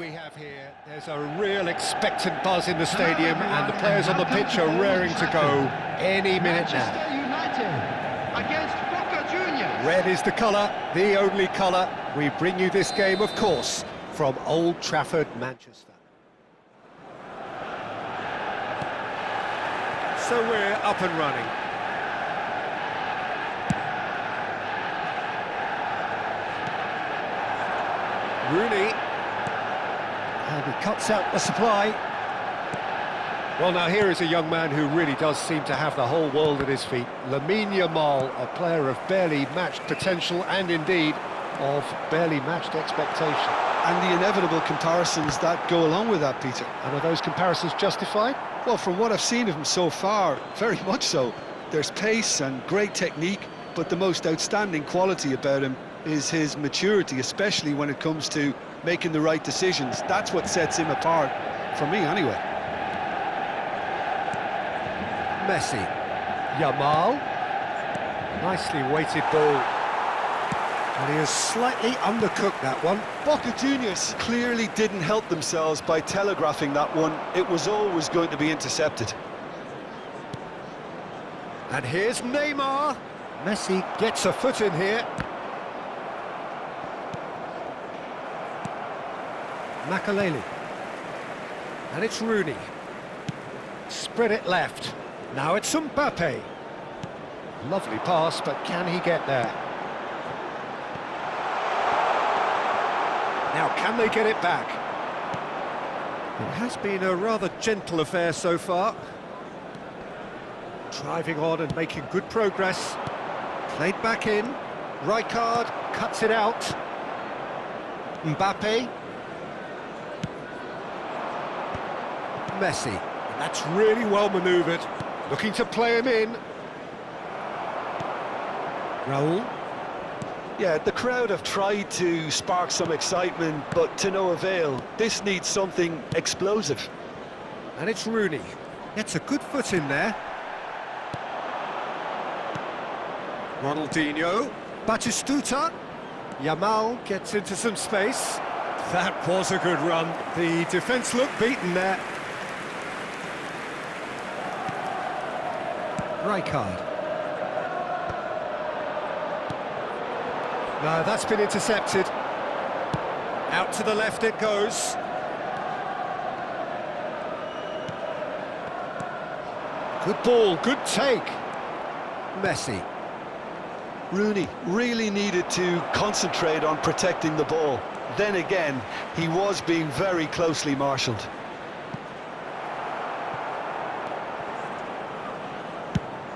We have here, there's a real expectant buzz in the stadium and the players on the pitch are raring to go any minute now. Manchester United against Boca Juniors. Red is the colour, the only colour. We bring you this game, of course, from Old Trafford, Manchester. So we're up and running. Rooney. And he cuts out the supply. Well, now here is a young man who really does seem to have the whole world at his feet. Lamine Yamal, a player of barely matched potential and indeed of barely matched expectation. And the inevitable comparisons that go along with that, Peter. And are those comparisons justified? Well, from what I've seen of him so far, very much so. There's pace and great technique, but the most outstanding quality about him is his maturity, especially when it comes to making the right decisions. That's what sets him apart, for me anyway. Messi. Yamal. Nicely weighted ball. And he has slightly undercooked that one. Boca Juniors clearly didn't help themselves by telegraphing that one. It was always going to be intercepted. And here's Neymar. Messi gets a foot in here. Makaleli. And it's Rooney. Spread it left. Now it's Mbappe. Lovely pass, but can he get there? Now, can they get it back? It has been a rather gentle affair so far. Driving on and making good progress. Played back in. Rijkaard cuts it out. Mbappe. Messi. And that's really well manoeuvred. Looking to play him in. Raul. Yeah, the crowd have tried to spark some excitement, but to no avail. This needs something explosive. And it's Rooney. Gets a good foot in there. Ronaldinho. Batistuta. Yamal gets into some space. That was a good run. The defence looked beaten there. Rijkaard. No, that's been intercepted. Out to the left it goes. Good ball, good take. Messi. Rooney really needed to concentrate on protecting the ball. Then again, he was being very closely marshalled.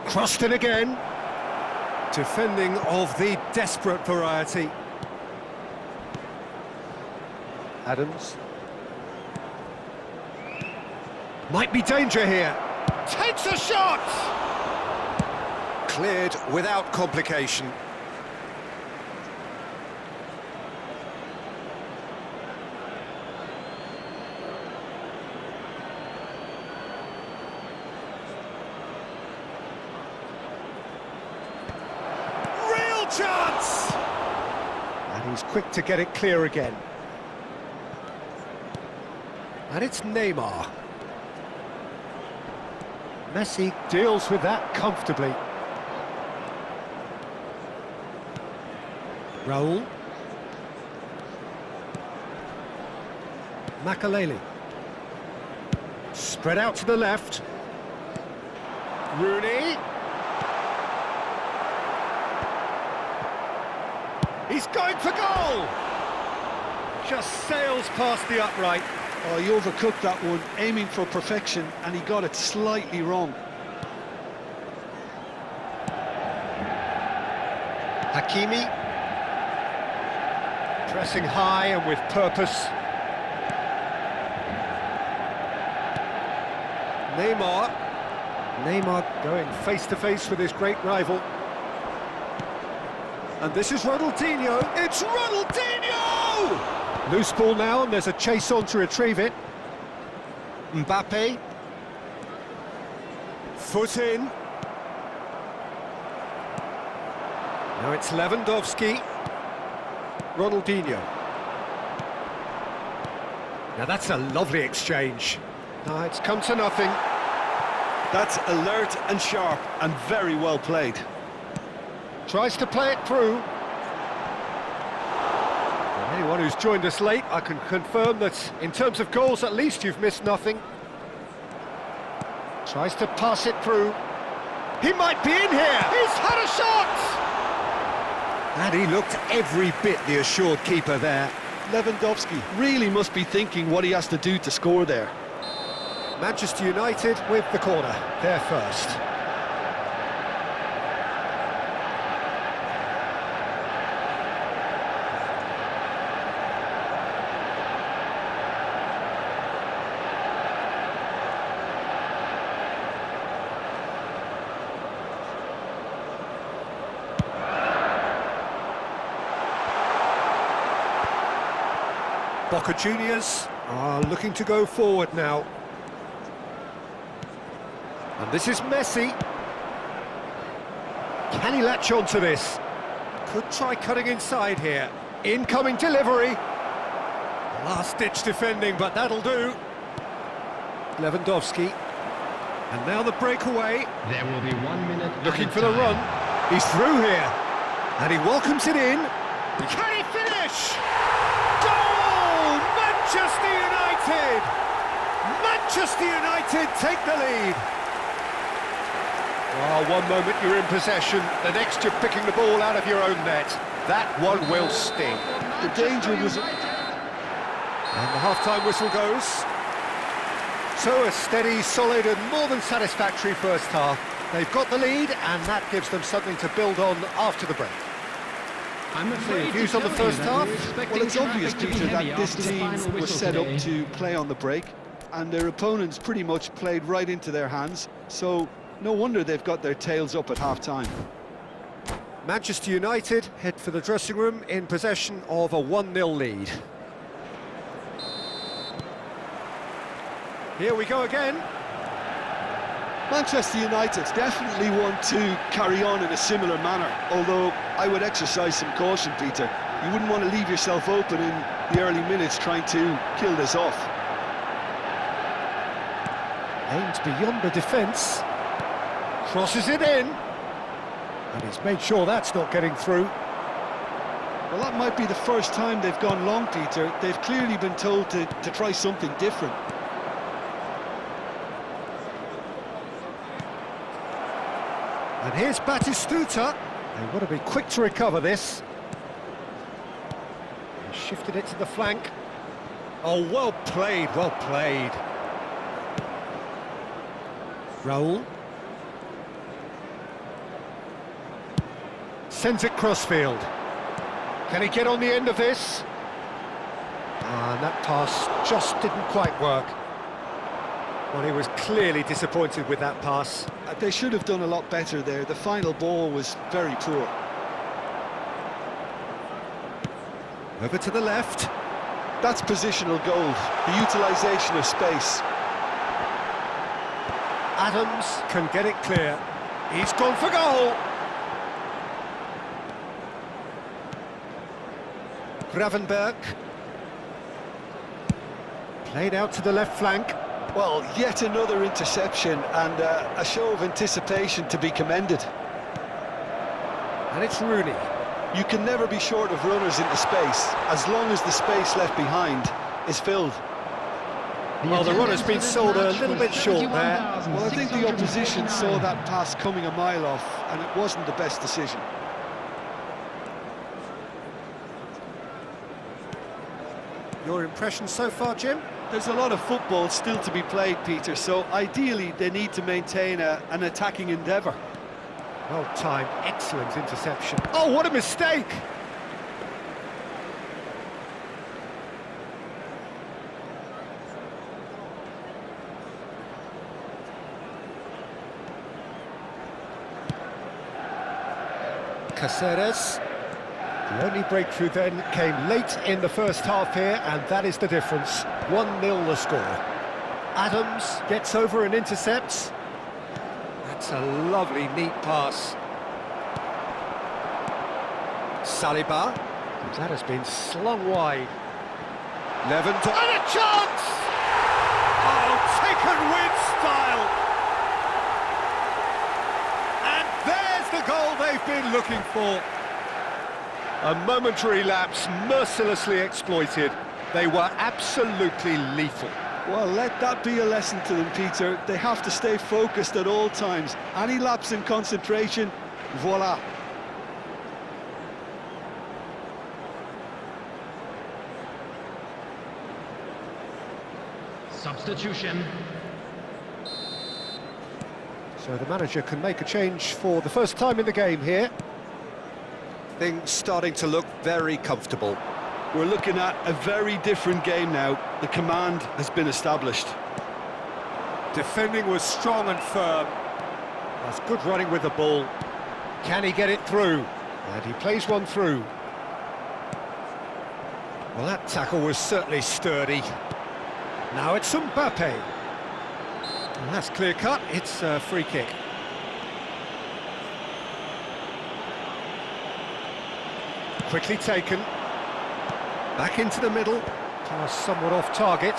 Crossed in again. Defending of the desperate variety. Adams. Might be danger here. Takes a shot! Cleared without complication. Chance! And he's quick to get it clear again. And it's Neymar. Messi deals with that comfortably. Raul. Makaleli. Spread out to the left. Rooney. He's going for goal! Just sails past the upright. Oh, he overcooked that one, aiming for perfection, and he got it slightly wrong. Hakimi. Pressing high and with purpose. Neymar. Neymar going face-to-face with his great rival. And this is Ronaldinho. It's Ronaldinho! Loose ball now, and there's a chase on to retrieve it. Mbappe. Foot in. Now it's Lewandowski. Ronaldinho. Now that's a lovely exchange. No, it's come to nothing. That's alert and sharp and very well played. Tries to play it through. And anyone who's joined us late, I can confirm that in terms of goals, at least you've missed nothing. Tries to pass it through. He might be in here. He's had a shot! And he looked every bit the assured keeper there. Lewandowski really must be thinking what he has to do to score there. Manchester United with the corner, they're first. Boca Juniors are looking to go forward now. And this is Messi. Can he latch on to this? Could try cutting inside here. Incoming delivery. Last-ditch defending, but that'll do. Lewandowski. And now the breakaway. There will be 1 minute. Looking for the run. He's through here. And he welcomes it in. Can he finish? Goal! Manchester United! Manchester United take the lead. Well, one moment you're in possession, the next you're picking the ball out of your own net. That one will sting. The danger was... And the half-time whistle goes. So a steady, solid and more than satisfactory first half. They've got the lead and that gives them something to build on after the break. I'm afraid Views on the first half? Well, it's obvious, Peter, that this team was set up to play on the break, and their opponents pretty much played right into their hands, so no wonder they've got their tails up at half-time. Manchester United head for the dressing room in possession of a 1-0 lead. Here we go again. Manchester United definitely want to carry on in a similar manner, although I would exercise some caution, Peter. You wouldn't want to leave yourself open in the early minutes trying to kill this off. Aims beyond the defence. Crosses it in. And he's made sure that's not getting through. Well, that might be the first time they've gone long, Peter. They've clearly been told to try something different. And here's Batistuta. They want to be quick to recover this. He shifted it to the flank. Oh, well played, well played. Raul. Sends it crossfield. Can he get on the end of this? And that pass just didn't quite work. Well, he was clearly disappointed with that pass. They should have done a lot better there. The final ball was very poor. Over to the left. That's positional gold, the utilisation of space. Adams can get it clear. He's gone for goal. Gravenberg. Played out to the left flank. Well, yet another interception and a show of anticipation to be commended. And it's Rooney. You can never be short of runners into space, as long as the space left behind is filled. Well, the runner's been sold a little bit short there. Well, I think the opposition saw that pass coming a mile off, and it wasn't the best decision. Your impression so far, Jim? There's a lot of football still to be played, Peter, so ideally they need to maintain an attacking endeavour. Well timed, excellent interception. Oh, what a mistake! Caceres. The only breakthrough then came late in the first half here, and that is the difference. 1-0 the score. Adams gets over and intercepts. That's a lovely, neat pass. Saliba. That has been slung wide. Lewandowski. And a chance! they've been looking for. A momentary lapse, mercilessly exploited. They were absolutely lethal. Well, let that be a lesson to them, Peter. They have to stay focused at all times. Any lapse in concentration, voila. Substitution. So the manager can make a change for the first time in the game here. Things starting to look very comfortable. We're looking at a very different game now. The command has been established. Defending was strong and firm. That's good running with the ball. Can he get it through? And he plays one through. Well, that tackle was certainly sturdy. Now it's Mbappe. And that's clear-cut. It's a free kick. Quickly taken. Back into the middle. Pass somewhat off target.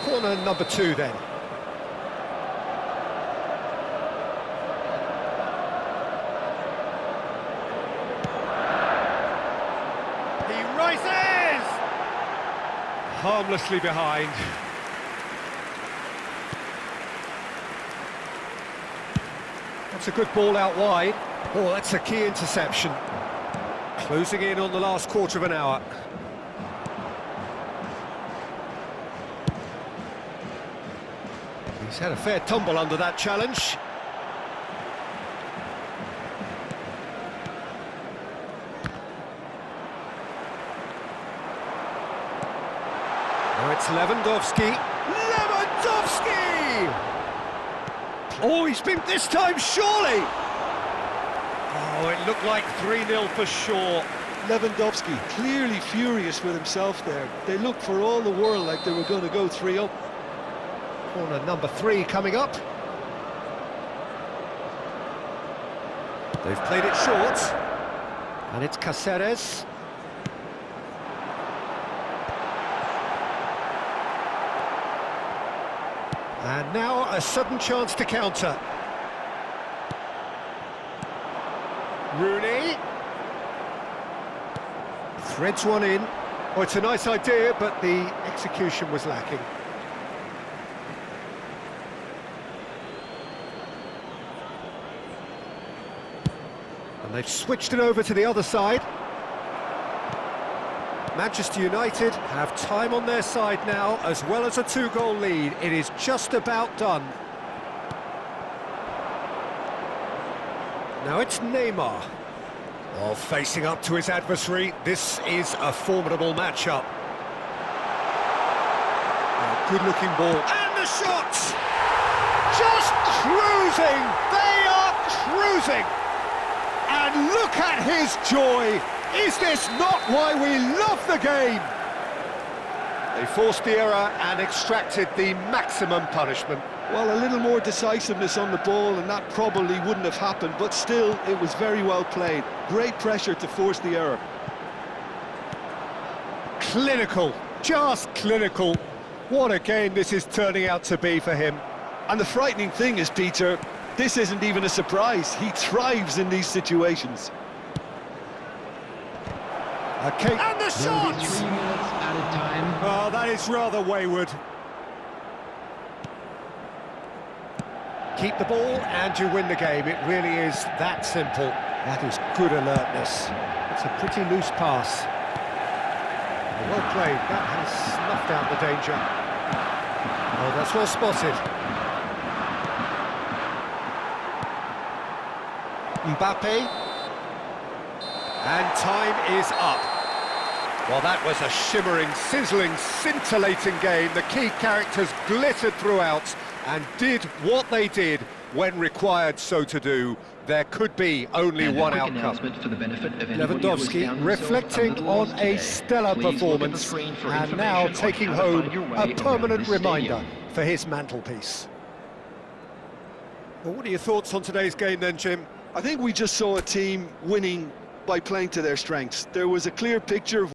Corner number 2 then. He rises! Harmlessly behind. That's a good ball out wide. Oh, that's a key interception. Closing in on the last quarter of an hour. He's had a fair tumble under that challenge. Now it's Lewandowski. Lewandowski! Oh, he's been this time, surely! Oh, it looked like 3-0 for sure. Lewandowski clearly furious with himself there. They looked for all the world like they were going to go 3-up. Corner number 3 coming up. They've played it short. And it's Cáceres. And now a sudden chance to counter. Rooney. Threads one in. Oh, it's a nice idea, but the execution was lacking. And they've switched it over to the other side. Manchester United have time on their side now, as well as a 2-goal lead. It is just about done. Now it's Neymar. Oh, facing up to his adversary. This is a formidable matchup. Oh, good-looking ball. And the shot! Just cruising! They are cruising! And look at his joy! Is this not why we love the game? They forced the error and extracted the maximum punishment. Well, a little more decisiveness on the ball and that probably wouldn't have happened, but still, it was very well played. Great pressure to force the error. Clinical, just clinical. What a game this is turning out to be for him. And the frightening thing is, Peter, this isn't even a surprise. He thrives in these situations. Okay, and the shot! 3 minutes added time. Oh, that is rather wayward. Keep the ball and you win the game. It really is that simple. That is good alertness. It's a pretty loose pass. Well played. That has snuffed out the danger. Oh, that's well spotted. Mbappe. And time is up. Well, that was a shimmering, sizzling, scintillating game. The key characters glittered throughout and did what they did when required so to do. There could be only one outcome. For the benefit of Lewandowski reflecting on a stellar performance and now taking home a permanent reminder for his mantelpiece. Well, what are your thoughts on today's game then, Jim? I think we just saw a team winning by playing to their strengths. There was a clear picture of